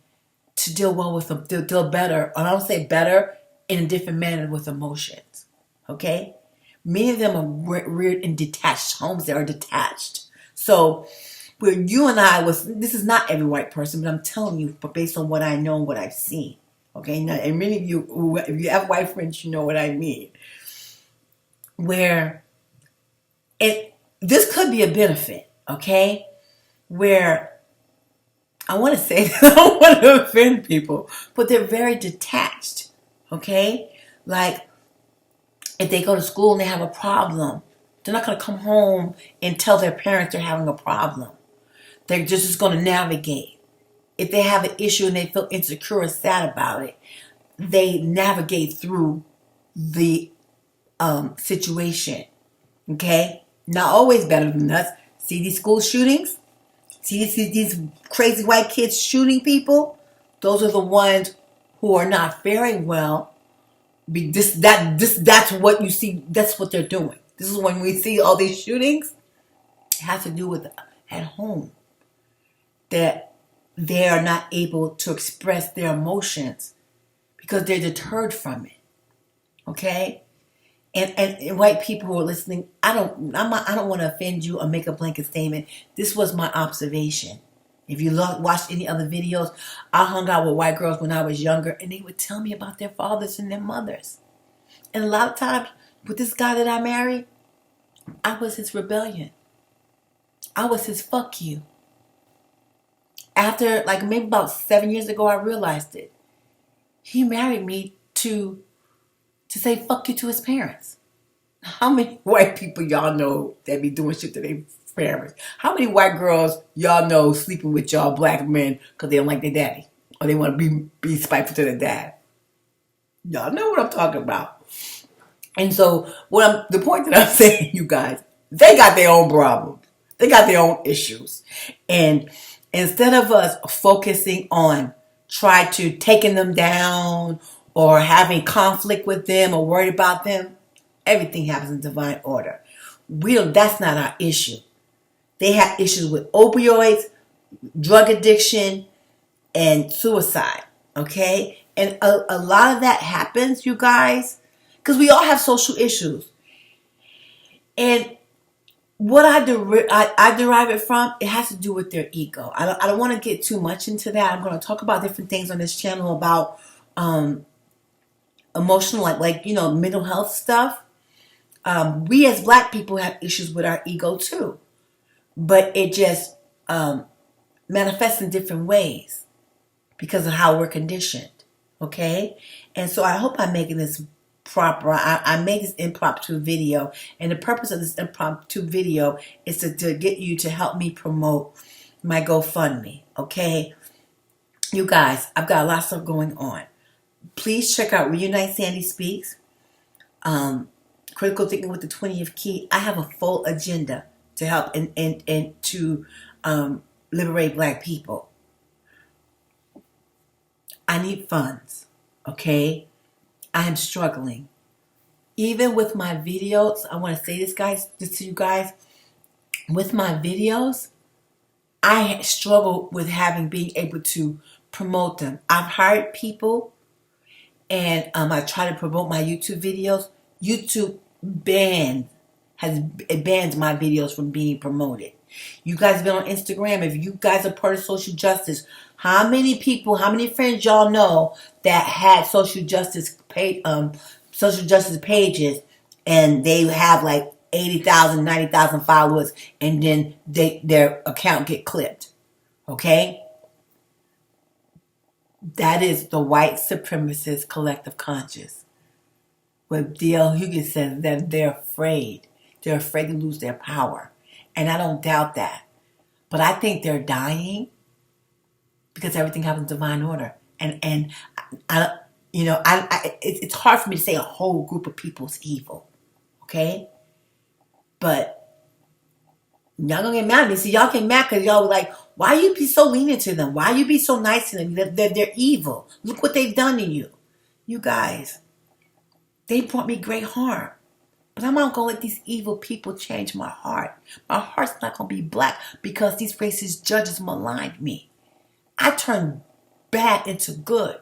to deal well with them, to deal better, and I don't say better, in a different manner with emotions. Okay, many of them are reared in detached homes. They are detached. So where you and I this is not every white person, but I'm telling you, but based on what I know and what I've seen. Okay, now, and many of you, if you have white friends, you know what I mean. Where this could be a benefit, okay? Where I want to say that I don't want to offend people, but they're very detached, okay? Like, if they go to school and they have a problem, they're not going to come home and tell their parents they're having a problem. They're just going to navigate. If they have an issue and they feel insecure or sad about it, they navigate through the situation. Okay? Not always better than us. See these school shootings? See these crazy white kids shooting people? Those are the ones who are not faring well. That's what you see. That's what they're doing. This is when we see all these shootings. It has to do with at home. that they are not able to express their emotions because they're deterred from it. Okay? And white people who are listening, I don't want to offend you or make a blanket statement. This was my observation. If you watched any other videos, I hung out with white girls when I was younger, and they would tell me about their fathers and their mothers. And a lot of times, with this guy that I married, I was his rebellion. I was his fuck you. After, like, maybe about 7 years ago, I realized it. He married me to say fuck you to his parents. How many white people y'all know that be doing shit to their parents? How many white girls y'all know sleeping with y'all black men because they don't like their daddy? Or they want to be spiteful to their dad? Y'all know what I'm talking about. And so, the point that I'm saying, you guys, they got their own problems. They got their own issues. And instead of us focusing on try to taking them down or having conflict with them or worried about them, everything happens in divine order. That's not our issue. They have issues with opioids, drug addiction, and suicide. Okay? And a lot of that happens, you guys, because we all have social issues. And what I derive it from, it has to do with their ego. I don't want to get too much into that. I'm going to talk about different things on this channel about emotional, like mental health stuff. We as black people have issues with our ego too, but it just manifests in different ways because of how we're conditioned. Okay, and so I hope I'm making this proper. I made this impromptu video, and the purpose of this impromptu video is to get you to help me promote my GoFundMe. Okay, you guys, I've got a lot of stuff going on. Please check out Reunite Sandy Speaks, Critical Thinking with the 20th Key. I have a full agenda to help and to liberate black people. I need funds, okay? I am struggling. Even with my videos, I want to say this to you guys. With my videos, I struggle with being able to promote them. I've hired people, and I try to promote my YouTube videos. YouTube bans my videos from being promoted. You guys have been on Instagram. If you guys are part of social justice, how many friends y'all know that had social justice pages, and they have like 80,000, 90,000 followers, and then their account get clipped? Okay? That is the White Supremacist Collective Conscious. Where D.L. Hughes says that they're afraid. They're afraid to lose their power. And I don't doubt that. But I think they're dying because everything happens in divine order. And it's hard for me to say a whole group of people is evil. Okay? But y'all gonna get mad at me. See, y'all get mad because y'all were like, why you be so lenient to them? Why you be so nice to them? They're evil. Look what they've done to you. You guys, they brought me great harm. But I'm not going to let these evil people change my heart. My heart's not going to be black because these racist judges maligned me. I turn bad into good.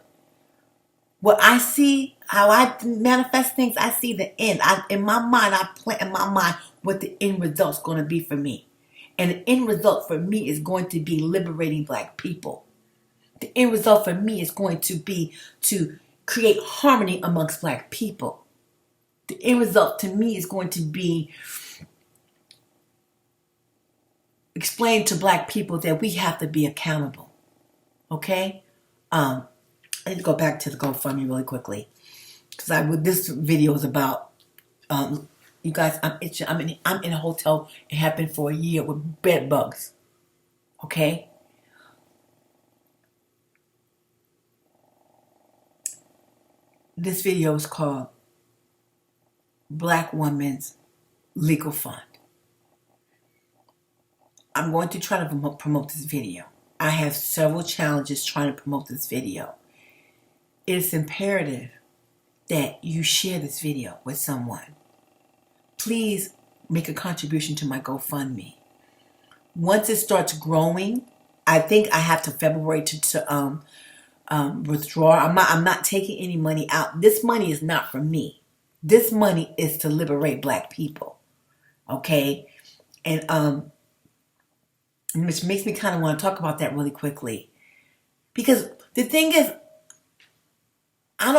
What I see, how I manifest things, I see the end. In my mind, I plant in my mind what the end result's going to be for me. And the end result for me is going to be liberating black people. The end result for me is going to be to create harmony amongst black people. The end result to me is going to be explain to black people that we have to be accountable. Okay? I need to go back to the GoFundMe really quickly. Because this video is about, you guys, I'm in a hotel and have been for a year with bed bugs. Okay? This video is called Black Woman's Legal Fund. I'm going to try to promote this video. I have several challenges trying to promote this video. It is imperative that you share this video with someone. Please make a contribution to my GoFundMe. Once it starts growing, I think I have to February to withdraw. I'm not taking any money out. This money is not for me. This money is to liberate Black people. Okay? And which makes me kind of want to talk about that really quickly. Because the thing is, I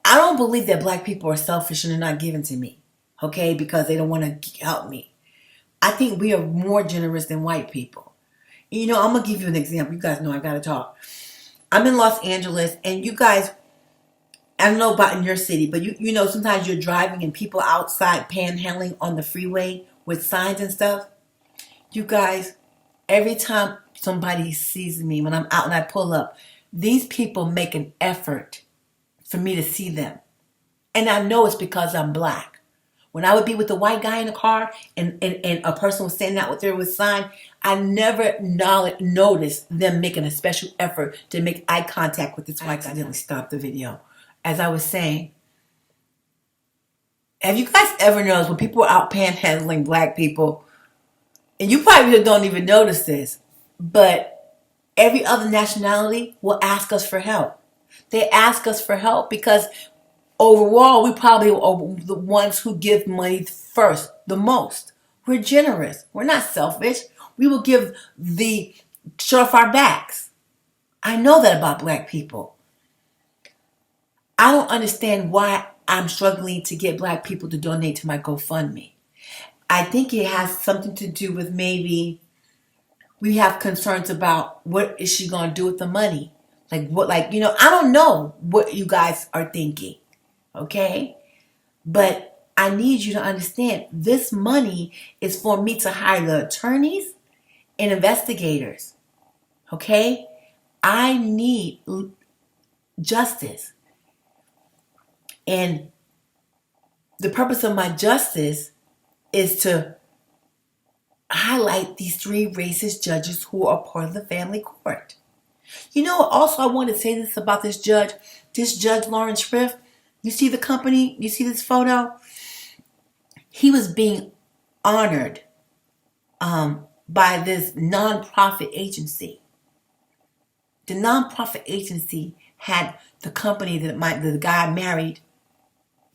don't believe that Black people are selfish and they're not giving to me. Okay? Because they don't want to help me. I think we are more generous than white people. You know, I'm going to give you an example. You guys know I got to talk. I'm in Los Angeles, and you guys, I don't know about in your city, but you know, sometimes you're driving and people outside panhandling on the freeway with signs and stuff. You guys, every time somebody sees me when I'm out and I pull up, these people make an effort for me to see them. And I know it's because I'm Black. When I would be with the white guy in the car and a person was standing out there with a sign, I never noticed them making a special effort to make eye contact with this white guy. I accidentally stopped the video. As I was saying, have you guys ever noticed when people are out panhandling Black people, and you probably don't even notice this, but every other nationality will ask us for help. They ask us for help because overall, we probably are the ones who give money first, the most. We're generous. We're not selfish. We will give the shirt off our backs. I know that about Black people. I don't understand why I'm struggling to get Black people to donate to my GoFundMe. I think it has something to do with maybe we have concerns about what is she going to do with the money. I don't know what you guys are thinking. Okay? But I need you to understand this money is for me to hire the attorneys and investigators. Okay? I need justice. And the purpose of my justice is to highlight these 3 racist judges who are part of the family court. You know, also I want to say this about this judge Lawrence Riff. You see the company? You see this photo? He was being honored by this nonprofit agency. The nonprofit agency had the company that the guy married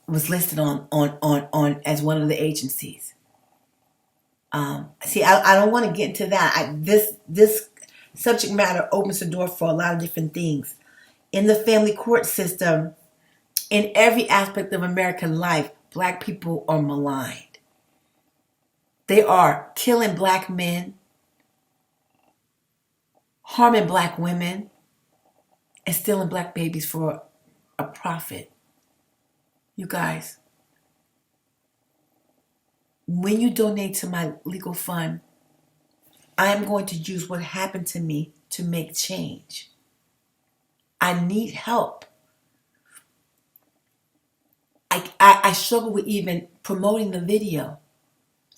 was listed on as one of the agencies. I don't want to get into that. This subject matter opens the door for a lot of different things. In the family court system, in every aspect of American life, Black people are maligned. They are killing Black men, harming Black women, and stealing Black babies for a profit. You guys, when you donate to my legal fund, I am going to use what happened to me to make change. I need help. I struggle with even promoting the video.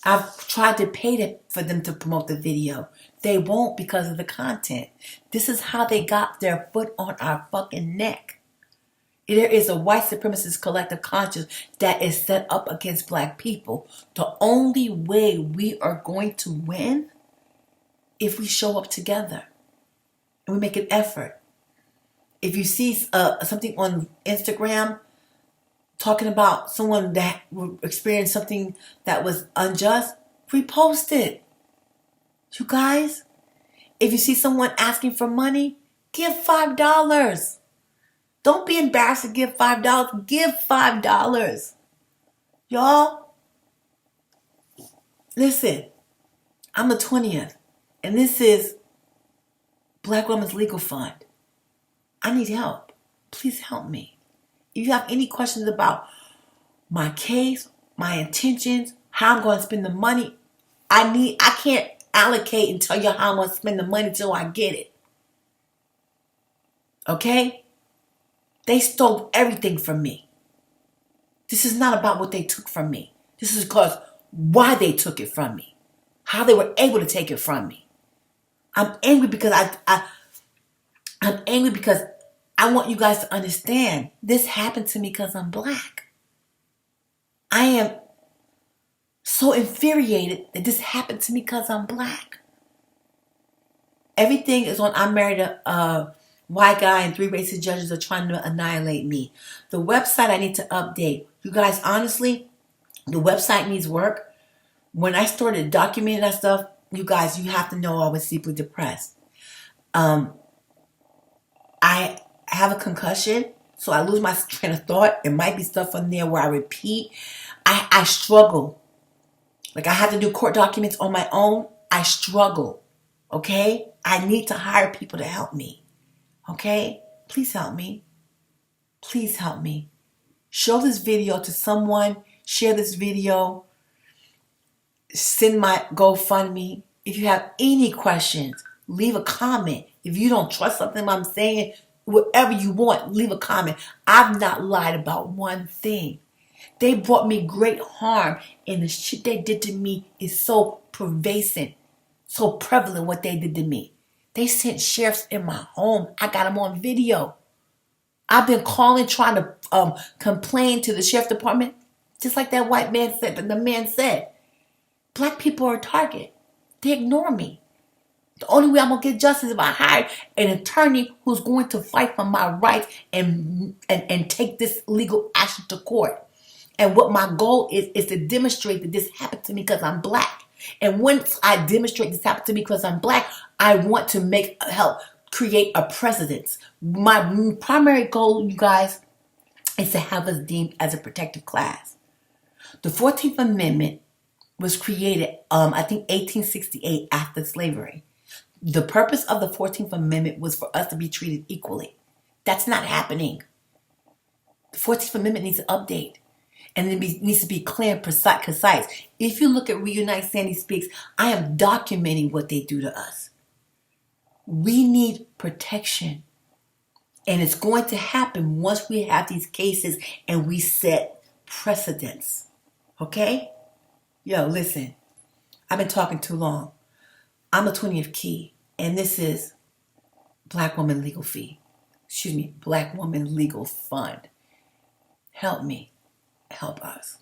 I've tried to pay for them to promote the video. They won't because of the content. This is how they got their foot on our fucking neck. There is a White Supremacist Collective Conscious that is set up against Black people. The only way we are going to win if we show up together and we make an effort. If you see something on Instagram talking about someone that experienced something that was unjust, repost it. You guys, if you see someone asking for money, give $5. Don't be embarrassed to give $5. Give $5. Y'all, listen, I'm the 20th, and this is Black Women's Legal Fund. I need help. Please help me. If you have any questions about my case, my intentions, how I'm going to spend the money, I can't allocate and tell you how I'm going to spend the money until I get it. Okay? They stole everything from me. This is not about what they took from me. This is because why they took it from me. How they were able to take it from me. I'm angry because I'm angry because I want you guys to understand this happened to me because I'm Black. I am so infuriated that this happened to me because I'm Black. Everything is on I Married a White Guy and Three Racist Judges Are Trying to Annihilate Me. The website I need to update. You guys, honestly, the website needs work. When I started documenting that stuff, you guys, you have to know I was deeply depressed. I have a concussion, so I lose my train of thought. It might be stuff on there where I repeat. I struggle. Like I have to do court documents on my own. I struggle. Okay? I need to hire people to help me. Okay? Please help me. Please help me. Show this video to someone. Share this video. Send my GoFundMe. If you have any questions, leave a comment. If you don't trust something I'm saying, whatever you want, leave a comment. I've not lied about one thing. They brought me great harm, and the shit they did to me is so pervasive, so prevalent what they did to me. They sent sheriffs in my home. I got them on video. I've been calling, trying to complain to the sheriff department, just like that white man said, the man said. Black people are a target. They ignore me. The only way I'm going to get justice is if I hire an attorney who's going to fight for my rights and take this legal action to court. And what my goal is to demonstrate that this happened to me because I'm black. And once I demonstrate this happened to me because I'm black, I want to help create a precedent. My primary goal, you guys, is to have us deemed as a protected class. The 14th Amendment was created, I think, 1868 after slavery. The purpose of the 14th Amendment was for us to be treated equally. That's not happening. The 14th Amendment needs an update. And it needs to be clear and concise. If you look at Reunite Sandy Speaks, I am documenting what they do to us. We need protection. And it's going to happen once we have these cases and we set precedents. Okay? Yo, listen. I've been talking too long. I'm a 20th Key, and this is Black Woman Legal Fee. Black Woman Legal Fund. Help me. Help us.